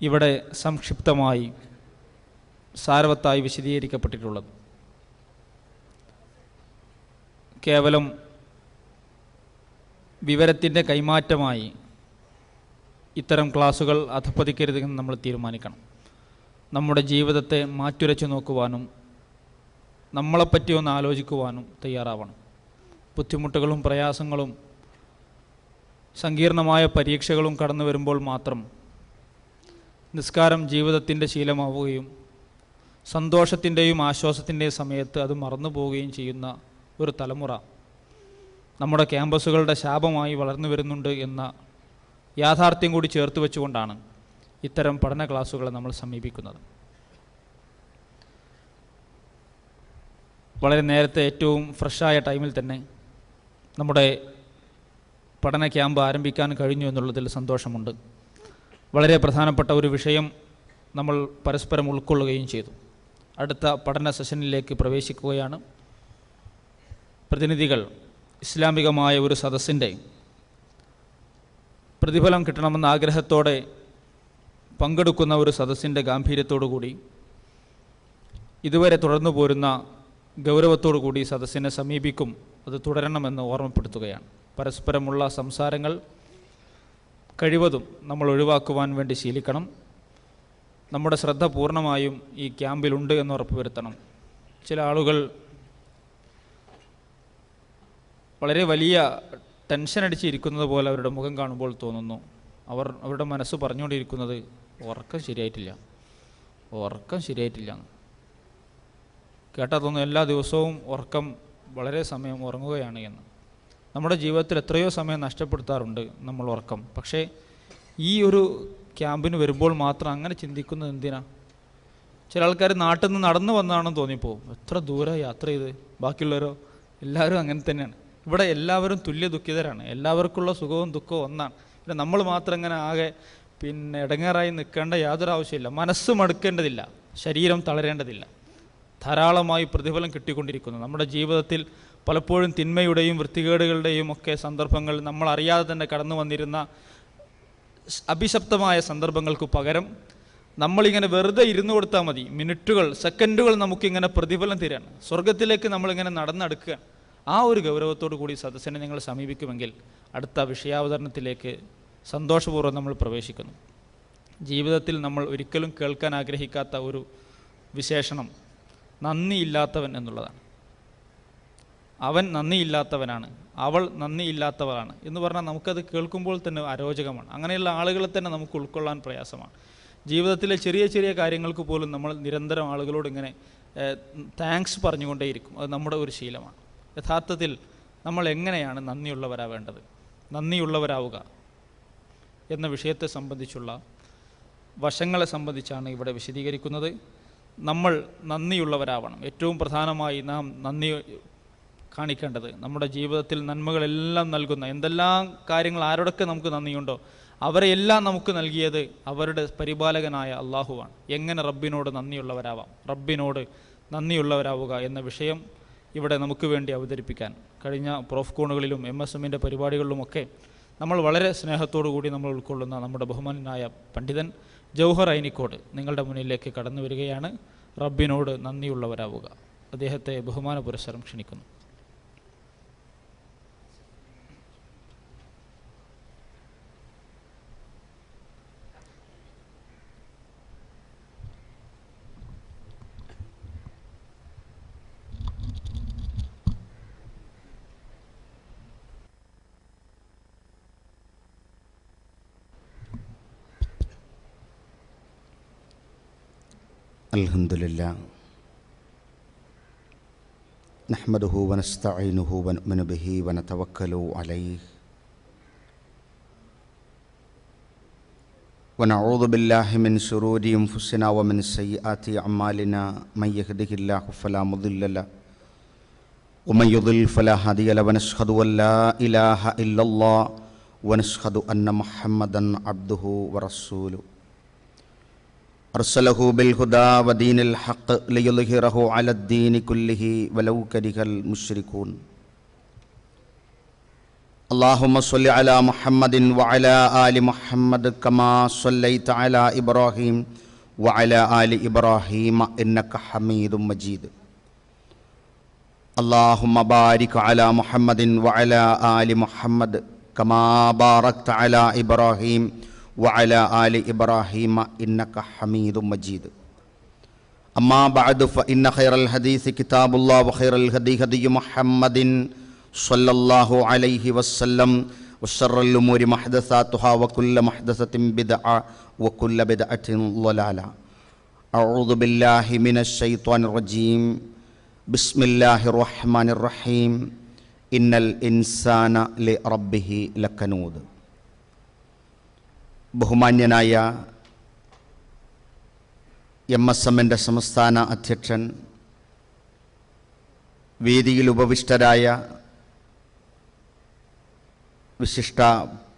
ഇവിടെ സംക്ഷിപ്തമായി സാരവത്തായി വിശദീകരിക്കപ്പെട്ടിട്ടുള്ളത്. കേവലം വിവരത്തിൻ്റെ കൈമാറ്റമായി ഇത്തരം ക്ലാസുകൾ അധപ്പതിക്കരുതെന്ന് നമ്മൾ തീരുമാനിക്കണം. നമ്മുടെ ജീവിതത്തെ മാറ്റുരച്ചു നോക്കുവാനും നമ്മളെപ്പറ്റി ഒന്ന് ആലോചിക്കുവാനും തയ്യാറാവണം. ബുദ്ധിമുട്ടുകളും പ്രയാസങ്ങളും സങ്കീർണമായ പരീക്ഷകളും കടന്നു വരുമ്പോൾ മാത്രം നിസ്കാരം ജീവിതത്തിൻ്റെ ശീലമാവുകയും സന്തോഷത്തിൻ്റെയും ആശ്വാസത്തിൻ്റെയും സമയത്ത് അത് മറന്നു പോവുകയും ചെയ്യുന്ന ഒരു തലമുറ നമ്മുടെ ക്യാമ്പസുകളുടെ ശാപമായി വളർന്നു വരുന്നുണ്ട് എന്ന യാഥാർത്ഥ്യം കൂടി ചേർത്ത് വെച്ചുകൊണ്ടാണ് ഇത്തരം പഠന ക്ലാസ്സുകളെ നമ്മൾ സമീപിക്കുന്നത്. വളരെ നേരത്തെ ഏറ്റവും ഫ്രഷായ ടൈമിൽ തന്നെ നമ്മുടെ പഠന ക്യാമ്പ് ആരംഭിക്കാൻ കഴിഞ്ഞു എന്നുള്ളതിൽ സന്തോഷമുണ്ട്. വളരെ പ്രധാനപ്പെട്ട ഒരു വിഷയം നമ്മൾ പരസ്പരം ഉൾക്കൊള്ളുകയും ചെയ്തു. അടുത്ത പഠന സെഷനിലേക്ക് പ്രവേശിക്കുകയാണ്. പ്രതിനിധികൾ ഇസ്ലാമികമായ ഒരു സദസ്സിൻ്റെ പ്രതിഫലം കിട്ടണമെന്ന ആഗ്രഹത്തോടെ പങ്കെടുക്കുന്ന ഒരു സദസ്സിൻ്റെ ഗാംഭീര്യത്തോടു കൂടി ഇതുവരെ തുടർന്നു പോരുന്ന ഗൗരവത്തോടു കൂടി സദസ്സിനെ സമീപിക്കും. അത് തുടരണമെന്ന് ഓർമ്മപ്പെടുത്തുകയാണ്. പരസ്പരമുള്ള സംസാരങ്ങൾ കഴിവതും നമ്മൾ ഒഴിവാക്കുവാൻ വേണ്ടി ശീലിക്കണം. നമ്മുടെ ശ്രദ്ധ പൂർണ്ണമായും ഈ ക്യാമ്പിലുണ്ട് എന്ന് ഉറപ്പുവരുത്തണം. ചില ആളുകൾ വളരെ വലിയ ടെൻഷൻ അടിച്ചിരിക്കുന്നത് പോലെ അവരുടെ മുഖം കാണുമ്പോൾ തോന്നുന്നു. അവരുടെ മനസ്സ് പറഞ്ഞുകൊണ്ടിരിക്കുന്നത് ഉറക്കം ശരിയായിട്ടില്ല. കേട്ടാൽ തോന്നുന്നു എല്ലാ ദിവസവും ഉറക്കം വളരെ സമയം ഉറങ്ങുകയാണ് എന്ന്. നമ്മുടെ ജീവിതത്തിൽ എത്രയോ സമയം നഷ്ടപ്പെടുത്താറുണ്ട് നമ്മൾ ഉറക്കം. പക്ഷേ ഈ ഒരു ക്യാമ്പിന് വരുമ്പോൾ മാത്രം അങ്ങനെ ചിന്തിക്കുന്നത് എന്തിനാ? ചില ആൾക്കാർ നാട്ടിൽ നിന്ന് നടന്നു വന്നാണെന്ന് തോന്നിപ്പോവും. എത്ര ദൂരം യാത്ര ചെയ്ത്. ബാക്കിയുള്ളവരോ? എല്ലാവരും അങ്ങനെ തന്നെയാണ്. ഇവിടെ എല്ലാവരും തുല്യ ദുഃഖിതരാണ്. എല്ലാവർക്കുള്ള സുഖവും ദുഃഖവും ഒന്നാണ്. പിന്നെ നമ്മൾ മാത്രം ഇങ്ങനെ ആകെ ഇടങ്ങേറായി നിൽക്കേണ്ട യാതൊരു ആവശ്യമില്ല. മനസ്സ് മടുക്കേണ്ടതില്ല, ശരീരം തളരേണ്ടതില്ല. ധാരാളമായി പ്രതിഫലം കിട്ടിക്കൊണ്ടിരിക്കുന്നു. നമ്മുടെ ജീവിതത്തിൽ പലപ്പോഴും തിന്മയുടെയും വൃത്തികേടുകളുടെയും ഒക്കെ സന്ദർഭങ്ങൾ നമ്മൾ അറിയാതെ തന്നെ കടന്നു വന്നിരുന്ന അഭിശപ്തമായ സന്ദർഭങ്ങൾക്ക് പകരം നമ്മളിങ്ങനെ വെറുതെ ഇരുന്നു കൊടുത്താൽ മതി. മിനിറ്റുകൾ, സെക്കൻഡുകൾ നമുക്കിങ്ങനെ പ്രതിഫലം തരാണ്. സ്വർഗത്തിലേക്ക് നമ്മളിങ്ങനെ നടന്നെടുക്കുകയാണ്. ആ ഒരു ഗൗരവത്തോടു കൂടി സദസ്സിനെ നിങ്ങൾ സമീപിക്കുമെങ്കിൽ അടുത്ത വിഷയാവതരണത്തിലേക്ക് സന്തോഷപൂർവ്വം നമ്മൾ പ്രവേശിക്കുന്നു. ജീവിതത്തിൽ നമ്മൾ ഒരിക്കലും കേൾക്കാൻ ആഗ്രഹിക്കാത്ത ഒരു വിശേഷണം നന്ദിയില്ലാത്തവൻ എന്നുള്ളതാണ്. അവൻ നന്ദിയില്ലാത്തവനാണ്, അവൾ നന്ദിയില്ലാത്തവളാണ് എന്ന് പറഞ്ഞാൽ നമുക്കത് കേൾക്കുമ്പോൾ തന്നെ അരോചകമാണ്. അങ്ങനെയുള്ള ആളുകളെ തന്നെ നമുക്ക് ഉൾക്കൊള്ളാൻ പ്രയാസമാണ്. ജീവിതത്തിലെ ചെറിയ ചെറിയ കാര്യങ്ങൾക്ക് പോലും നമ്മൾ നിരന്തരം ആളുകളോട് ഇങ്ങനെ താങ്ക്സ് പറഞ്ഞുകൊണ്ടേയിരിക്കും. അത് നമ്മുടെ ഒരു ശീലമാണ്. യഥാർത്ഥത്തിൽ നമ്മൾ എങ്ങനെയാണ് നന്ദിയുള്ളവരാവേണ്ടത്? നന്ദിയുള്ളവരാവുക എന്ന വിഷയത്തെ സംബന്ധിച്ചുള്ള വശങ്ങളെ സംബന്ധിച്ചാണ് ഇവിടെ വിശദീകരിക്കുന്നത്. നമ്മൾ നന്ദിയുള്ളവരാവണം. ഏറ്റവും പ്രധാനമായി നാം നന്ദി കാണിക്കേണ്ടത് നമ്മുടെ ജീവിതത്തിൽ നന്മകളെല്ലാം നൽകുന്ന എന്തെല്ലാം കാര്യങ്ങൾ ആരോടൊക്കെ നമുക്ക് നന്ദിയുണ്ടോ അവരെയെല്ലാം നമുക്ക് നൽകിയത് അവരുടെ പരിപാലകനായ അള്ളാഹുവാണ്. എങ്ങനെ റബ്ബിനോട് നന്ദിയുള്ളവരാവാം? റബ്ബിനോട് നന്ദിയുള്ളവരാവുക എന്ന വിഷയം ഇവിടെ നമുക്ക് വേണ്ടി അവതരിപ്പിക്കാൻ കഴിഞ്ഞ പ്രോഫ് കോണുകളിലും MSMൻ്റെ പരിപാടികളിലുമൊക്കെ നമ്മൾ വളരെ സ്നേഹത്തോടു കൂടി നമ്മൾ ഉൾക്കൊള്ളുന്ന നമ്മുടെ ബഹുമാനായ പണ്ഡിതൻ ജൗഹർ ഐനിക്കോട് നിങ്ങളുടെ മുന്നിലേക്ക് കടന്നു വരികയാണ്. റബ്ബിനോട് നന്ദിയുള്ളവരാവുക. അദ്ദേഹത്തെ ബഹുമാന പുരസ്സരം ക്ഷണിക്കുന്നു. അൽഹംദുലില്ലാ നഹ്മദുഹു വനസ്തഈനുഹു വനുഅ്മിനു ബിഹി വനതവക്കലു അലൈഹി വനഊദു ബില്ലാഹി മിൻ ശുറൂരി അൻഫുസിനാ വമിൻ സയ്യിആതി അഅ്മാലിനാ മൻ യഹ്ദിഹില്ലാഹു ഫലാ മുദില്ല ലഹു വമൻ യുദ്ലിൽ ഫലാ ഹാദിയ ലഹു വനശ്ഹദു അൻ ലാ ഇലാഹ ഇല്ലല്ലാഹ് വനശ്ഹദു അന്ന മുഹമ്മദൻ അബ്ദുഹു വറസൂലുഹു അർസലഹു ബിൽ ഹുദാ വദീനിൽ ഹഖ് ലിയുദ്ഹിറഹു അലദ്ദീനി കുല്ലിഹി വലൗ കരിഹൽ മുശ്രികൂൻ. اللهم صل على محمد وعلى آل محمد كما صليت على إبراهيم وعلى آل إبراهيم إنك حميد مجيد. اللهم بارك على محمد وعلى آل محمد كما باركت على إبراهيم وعلى آل إبراهيم إنك حميد مجيد. أما بعد فإن خير الحديث كتاب الله وخير الهدي هدي محمد صلى الله عليه وسلم وشر الأمور محدثاتها وكل محدثة بدعة وكل بدعة ضلالة. أعوذ بالله من الشيطان الرجيم. بسم الله الرحمن الرحيم. إن الإنسان لربه لكنود. ബഹുമാന്യനായ MSMന്റെ സംസ്ഥാന അധ്യക്ഷൻ, വേദിയിൽ ഉപവിഷ്ടരായ വിശിഷ്ട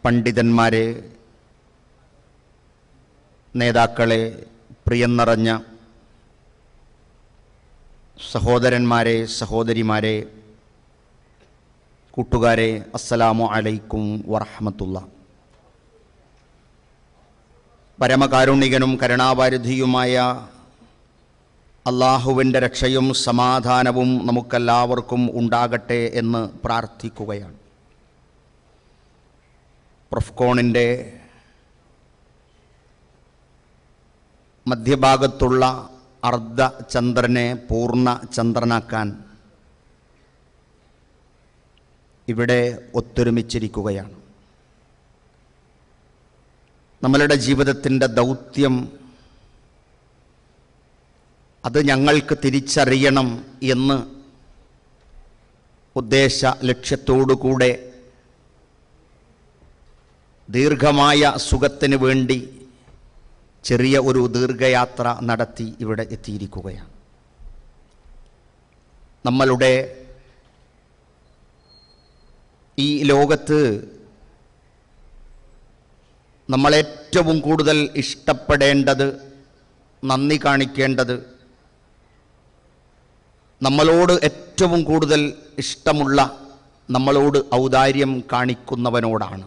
പണ്ഡിതന്മാരെ, നേതാക്കളെ, പ്രിയം നിറഞ്ഞ സഹോദരന്മാരെ, സഹോദരിമാരെ, കൂട്ടുകാരെ, അസ്സലാമു അലൈക്കും വറഹ്മത്തുള്ളാഹി. പരമകാരുണികനും കരുണാവാരിധിയുമായ അള്ളാഹുവിൻ്റെ രക്ഷയും സമാധാനവും നമുക്കെല്ലാവർക്കും ഉണ്ടാകട്ടെ എന്ന് പ്രാർത്ഥിക്കുകയാണ്. പ്രൊഫ്കോണിൻ്റെ മധ്യഭാഗത്തുള്ള അർദ്ധചന്ദ്രനെ പൂർണ്ണ ചന്ദ്രനാക്കാൻ ഇവിടെ ഒത്തൊരുമിച്ചിരിക്കുകയാണ്. നമ്മളുടെ ജീവിതത്തിൻ്റെ ദൗത്യം അത് ഞങ്ങൾക്ക് തിരിച്ചറിയണം എന്ന് ഉദ്ദേശ ലക്ഷ്യത്തോടുകൂടെ ദീർഘമായ സുഖത്തിന് വേണ്ടി ചെറിയ ഒരു ദീർഘയാത്ര നടത്തി ഇവിടെ എത്തിയിരിക്കുകയാണ്. നമ്മളുടെ ഈ ലോകത്ത് നമ്മളേറ്റവും കൂടുതൽ ഇഷ്ടപ്പെടേണ്ടത്, നന്ദി കാണിക്കേണ്ടത്, നമ്മളോട് ഏറ്റവും കൂടുതൽ ഇഷ്ടമുള്ള, നമ്മളോട് ഔദാര്യം കാണിക്കുന്നവനോടാണ്.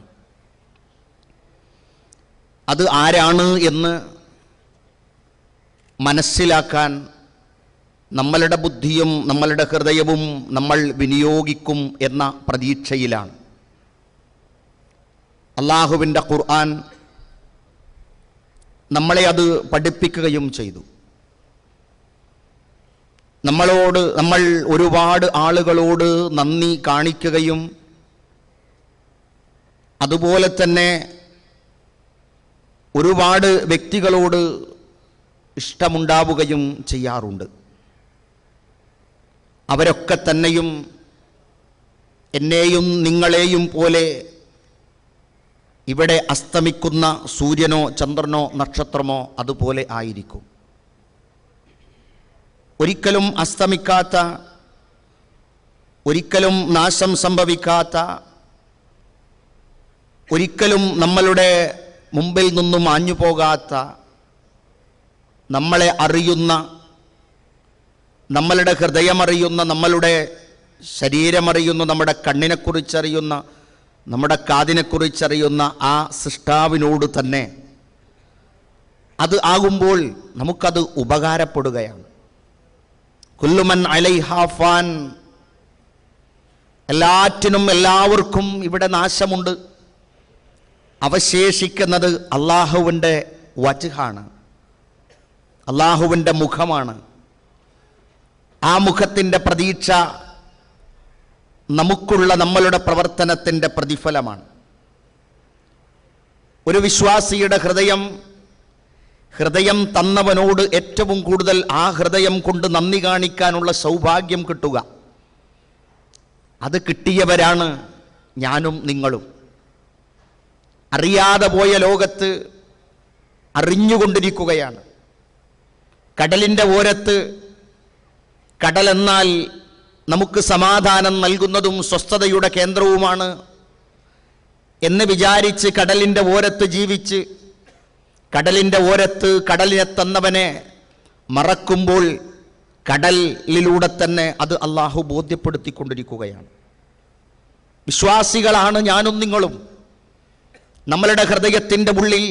അത് ആരാണ് എന്ന് മനസ്സിലാക്കാൻ നമ്മളുടെ ബുദ്ധിയും നമ്മളുടെ ഹൃദയവും നമ്മൾ വിനിയോഗിക്കും എന്ന പ്രതീക്ഷയിലാണ്. അള്ളാഹുവിൻ്റെ ഖുർആൻ നമ്മളെ അത് പഠിപ്പിക്കുകയും ചെയ്തു. നമ്മൾ ഒരുപാട് ആളുകളോട് നന്ദി കാണിക്കുകയും അതുപോലെ തന്നെ ഒരുപാട് വ്യക്തികളോട് ഇഷ്ടമുണ്ടാവുകയും ചെയ്യാറുണ്ട്. അവരൊക്കെ തന്നെയും എന്നെയും നിങ്ങളെയും പോലെ ഇവിടെ അസ്തമിക്കുന്ന സൂര്യനോ ചന്ദ്രനോ നക്ഷത്രമോ അതുപോലെ ആയിരിക്കും. ഒരിക്കലും അസ്തമിക്കാത്ത, ഒരിക്കലും നാശം സംഭവിക്കാത്ത, ഒരിക്കലും നമ്മളുടെ മുമ്പിൽ നിന്നും മാഞ്ഞു പോകാത്ത, നമ്മളെ അറിയുന്ന, നമ്മളുടെ ഹൃദയമറിയുന്ന, നമ്മളുടെ ശരീരമറിയുന്ന, നമ്മുടെ കണ്ണിനെക്കുറിച്ചറിയുന്ന, നമ്മുടെ കാതിനെക്കുറിച്ചറിയുന്ന ആ സൃഷ്ടാവിനോട് തന്നെ അത് ആകുമ്പോൾ നമുക്കത് ഉപകാരപ്പെടുകയാണ്. കുല്ലുമൻ അലൈഹാ ഫാൻ, എല്ലാറ്റിനും എല്ലാവർക്കും ഇവിടെ നാശമുണ്ട്. അവശേഷിക്കുന്നത് അള്ളാഹുവിൻ്റെ വജ്ഹാണ്, അള്ളാഹുവിൻ്റെ മുഖമാണ്. ആ മുഖത്തിൻ്റെ പ്രതീക്ഷ നമുക്കുള്ള നമ്മളുടെ പ്രവർത്തനത്തിൻ്റെ പ്രതിഫലമാണ്. ഒരു വിശ്വാസിയുടെ ഹൃദയം തന്നവനോട് ഏറ്റവും കൂടുതൽ ആ ഹൃദയം കൊണ്ട് നന്ദി കാണിക്കാനുള്ള സൗഭാഗ്യം കിട്ടുക, അത് കിട്ടിയവരാണ് ഞാനും നിങ്ങളും. അറിയാതെ പോയ ലോകത്ത് അറിഞ്ഞുകൊണ്ടിരിക്കുകയാണ്. കടലിൻ്റെ ഓരത്ത്, കടലെന്നാൽ നമുക്ക് സമാധാനം നൽകുന്നതും സ്വസ്ഥതയുടെ കേന്ദ്രവുമാണ് എന്ന് വിചാരിച്ച് കടലിൻ്റെ ഓരത്ത് ജീവിച്ച് കടലിൻ്റെ ഓരത്ത് കടലിനെ തന്നവനെ മറക്കുമ്പോൾ കടലിലൂടെ തന്നെ അത് അള്ളാഹു ബോധ്യപ്പെടുത്തിക്കൊണ്ടിരിക്കുകയാണ്. വിശ്വാസികളാണ് ഞാനും നിങ്ങളും. നമ്മളുടെ ഹൃദയത്തിൻ്റെ ഉള്ളിൽ